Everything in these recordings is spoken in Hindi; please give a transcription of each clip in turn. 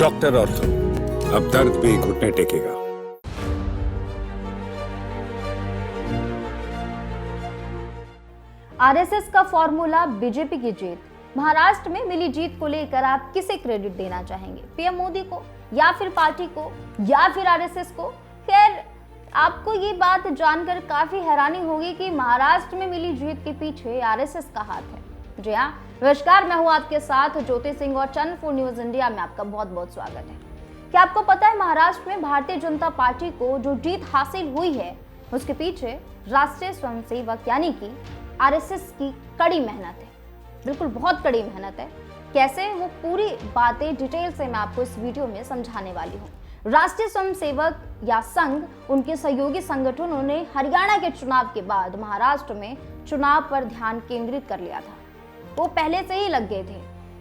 डॉक्टर ऑर्थो, अब दर्द भी घुटने टेकेगा। आरएसएस का फॉर्मूला, बीजेपी की जीत। महाराष्ट्र में मिली जीत को लेकर आप किसे क्रेडिट देना चाहेंगे? पीएम मोदी को, या फिर पार्टी को, या फिर आरएसएस को? खैर, आपको ये बात जानकर काफी हैरानी होगी कि महाराष्ट्र में मिली जीत के पीछे आरएसएस का हाथ है। जी हाँ, नमस्कार, मैं हूँ आपके साथ ज्योति सिंह और चैनल 4 न्यूज इंडिया में आपका बहुत बहुत स्वागत है। क्या आपको पता है महाराष्ट्र में भारतीय जनता पार्टी को जो जीत हासिल हुई है उसके पीछे राष्ट्रीय स्वयंसेवक यानी कि आरएसएस की कड़ी मेहनत है। बिल्कुल बहुत कड़ी मेहनत है। कैसे, वो पूरी बातें डिटेल से मैं आपको इस वीडियो में समझाने वाली हूँ। राष्ट्रीय स्वयंसेवक या संघ, उनके सहयोगी संगठनों ने हरियाणा के चुनाव के बाद महाराष्ट्र में चुनाव पर ध्यान केंद्रित कर लिया था। वो पहले से ही लग गए थे।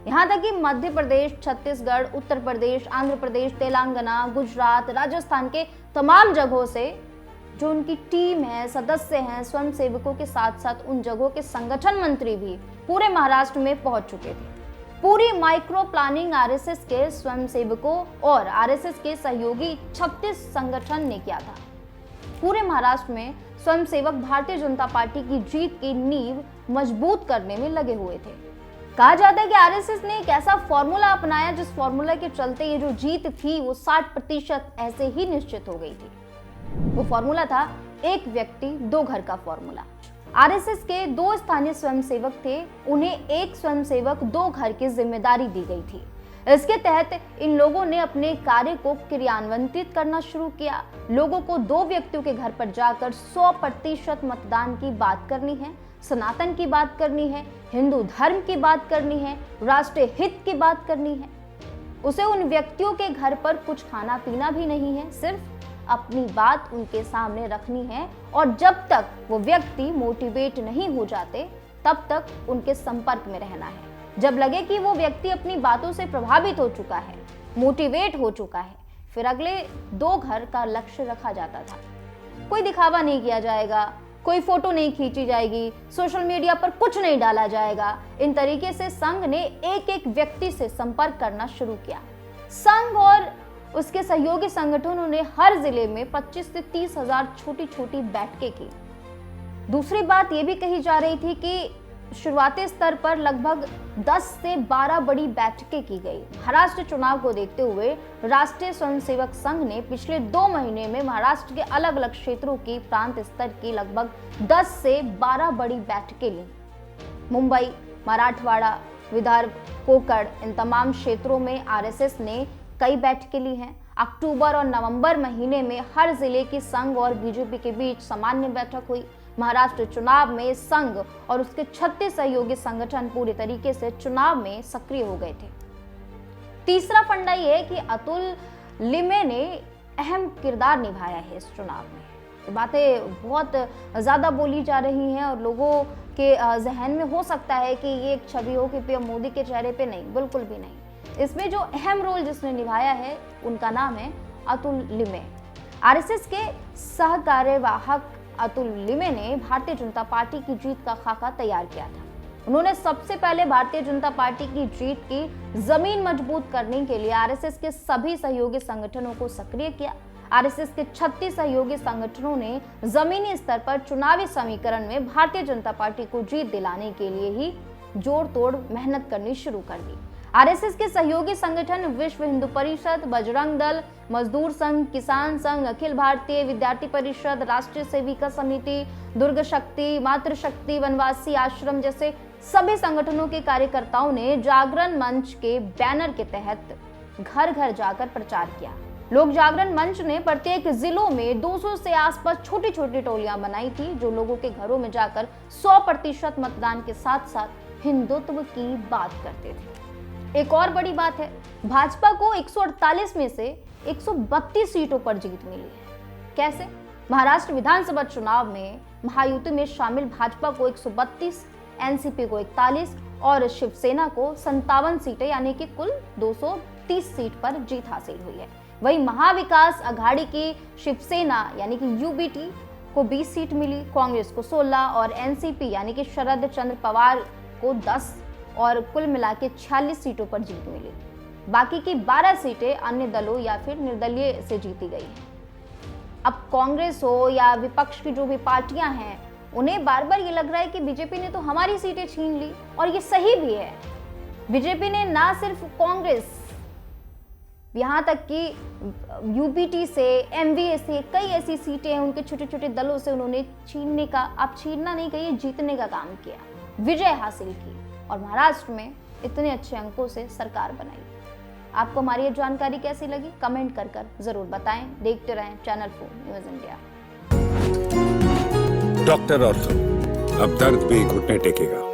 यहाँ तक कि मध्य प्रदेश, छत्तीसगढ़, उत्तर प्रदेश, आंध्र प्रदेश, तेलंगाना, गुजरात, राजस्थान के तमाम जगहों से जो उनकी टीम है, सदस्य हैं, स्वयंसेवकों के साथ साथ उन जगहों के संगठन मंत्री भी पूरे महाराष्ट्र में पहुंच चुके थे। पूरी माइक्रो प्लानिंग आरएसएस के स्वयंसेवकों और आरएसएस के सहयोगी 36 संगठन ने किया था। पूरे महाराष्ट्र में स्वयंसेवक भारतीय जनता पार्टी की जीत की नींव मजबूत करने में लगे हुए थे। कहा जाता है कि आरएसएस ने एक ऐसा फॉर्मूला अपनाया जिस फॉर्मूला के चलते ये जो जीत थी वो 60% ऐसे ही निश्चित हो गई थी। वो फॉर्मूला था एक व्यक्ति दो घर का फॉर्मूला। आरएसएस के 2 स्थानीय स्वयंसेवक थे, उन्हें एक स्वयंसेवक 2 घर की जिम्मेदारी दी गई थी। इसके तहत इन लोगों ने अपने कार्य को क्रियान्वित करना शुरू किया। लोगों को 2 व्यक्तियों के घर पर जाकर 100% मतदान की बात करनी है, सनातन की बात करनी है, हिंदू धर्म की बात करनी है, राष्ट्रीय हित की बात करनी है। उसे उन व्यक्तियों के घर पर कुछ खाना पीना भी नहीं है, सिर्फ अपनी बात उनके सामने रखनी है और जब तक वो व्यक्ति मोटिवेट नहीं हो जाते तब तक उनके संपर्क में रहना है। जब लगे कि वो व्यक्ति अपनी बातों से प्रभावित हो चुका है, मोटिवेट हो चुका है, फिर अगले 2 घर का लक्ष्य रखा जाता था। कोई दिखावा नहीं किया जाएगा, कोई फोटो नहीं खींची जाएगी, सोशल मीडिया पर कुछ नहीं डाला जाएगा। इन तरीके से संघ ने एक एक व्यक्ति से संपर्क करना शुरू किया। संघ और उसके सहयोगी संगठनों ने हर जिले में 25 से 30 हजार छोटी छोटी बैठकें की। दूसरी बात यह भी कही जा रही थी कि शुरुआती स्तर पर लगभग 10 से 12 बड़ी बैठकें की गई। महाराष्ट्र चुनाव को देखते हुए राष्ट्रीय स्वयंसेवक संघ ने पिछले 2 महीने में महाराष्ट्र के अलग अलग क्षेत्रों की प्रांत स्तर की लगभग 10 से 12 बड़ी बैठकें ली। मुंबई, मराठवाड़ा, विदर्भ, कोकण, इन तमाम क्षेत्रों में आरएसएस ने कई बैठकें ली हैं। अक्टूबर और नवंबर महीने में हर जिले की संघ और बीजेपी के बीच सामान्य बैठक हुई। महाराष्ट्र चुनाव में संघ और उसके 36 सहयोगी संगठन पूरी तरीके से चुनाव में सक्रिय हो गए थे। तीसरा फंडा यह है कि अतुल लिमे ने अहम किरदार निभाया है इस चुनाव में। ये बातें बहुत ज्यादा बोली जा रही हैं और लोगों के जहन में हो सकता है कि ये एक छवि हो कि पीएम मोदी के चेहरे पे नहीं, बिल्कुल भी नहीं। इसमें जो अहम रोल जिसने निभाया है उनका नाम है अतुल लिमे। आरएसएस के सहकार्यवाहक अतुल लिमे ने भारतीय जनता पार्टी की जीत का खाका तैयार किया था। उन्होंने सबसे पहले भारतीय जनता पार्टी की जीत की जमीन मजबूत करने के लिए आरएसएस के सभी सहयोगी संगठनों को सक्रिय किया। आरएसएस के 36 सहयोगी संगठनों ने जमीनी स्तर पर चुनावी समीकरण में भारतीय जनता पार्टी को जीत दिलाने के लिए ही जोड़ तोड़ मेहनत करनी शुरू कर दी। आरएसएस के सहयोगी संगठन विश्व हिंदू परिषद, बजरंग दल, मजदूर संघ, किसान संघ, अखिल भारतीय विद्यार्थी परिषद, राष्ट्रीय सेविका समिति, दुर्ग शक्ति, मातृशक्ति, वनवासी आश्रम जैसे सभी संगठनों के कार्यकर्ताओं ने जागरण मंच के बैनर के तहत घर घर जाकर प्रचार किया। लोक जागरण मंच ने प्रत्येक जिलों में 200 से आसपास छोटी छोटी टोलियां बनाई थी जो लोगों के घरों में जाकर 100% मतदान के साथ साथ हिंदुत्व की बात करते थे। एक और बड़ी बात है, भाजपा को 148 में से 132 सीटों पर जीत मिली है। कैसे? महाराष्ट्र विधानसभा चुनाव में महायुति में शामिल भाजपा को 132, एनसीपी को 41 और शिवसेना को 57 सीटें यानी कि कुल 230 सीट पर जीत हासिल हुई है। वहीं महाविकास अघाड़ी की शिवसेना यानी कि यूबीटी को 20 सीट मिली, कांग्रेस को 16 और एनसीपी यानी कि शरद चंद्र पवार को 10 और कुल मिला के 46 सीटों पर जीत मिली। बाकी की 12 सीटें अन्य दलों या फिर निर्दलीय से जीती गई हैं। अब कांग्रेस हो या विपक्ष की जो भी पार्टियां हैं, उन्हें बार बार ये लग रहा है कि बीजेपी ने तो हमारी सीटें छीन ली, और ये सही भी है। बीजेपी ने ना सिर्फ कांग्रेस, यहाँ तक कि यूपीटी से, एमवीए से कई ऐसी सीटें हैं उनके छोटे छोटे दलों से उन्होंने छीनने का, आप छीनना नहीं कहिए, जीतने का काम किया, विजय हासिल की और महाराष्ट्र में इतने अच्छे अंकों से सरकार बनाई। आपको हमारी ये जानकारी कैसी लगी कमेंट कर जरूर बताएं। देखते रहें channel 4 news India. Doctor ortho, अब दर्द भी घुटने टेकेगा।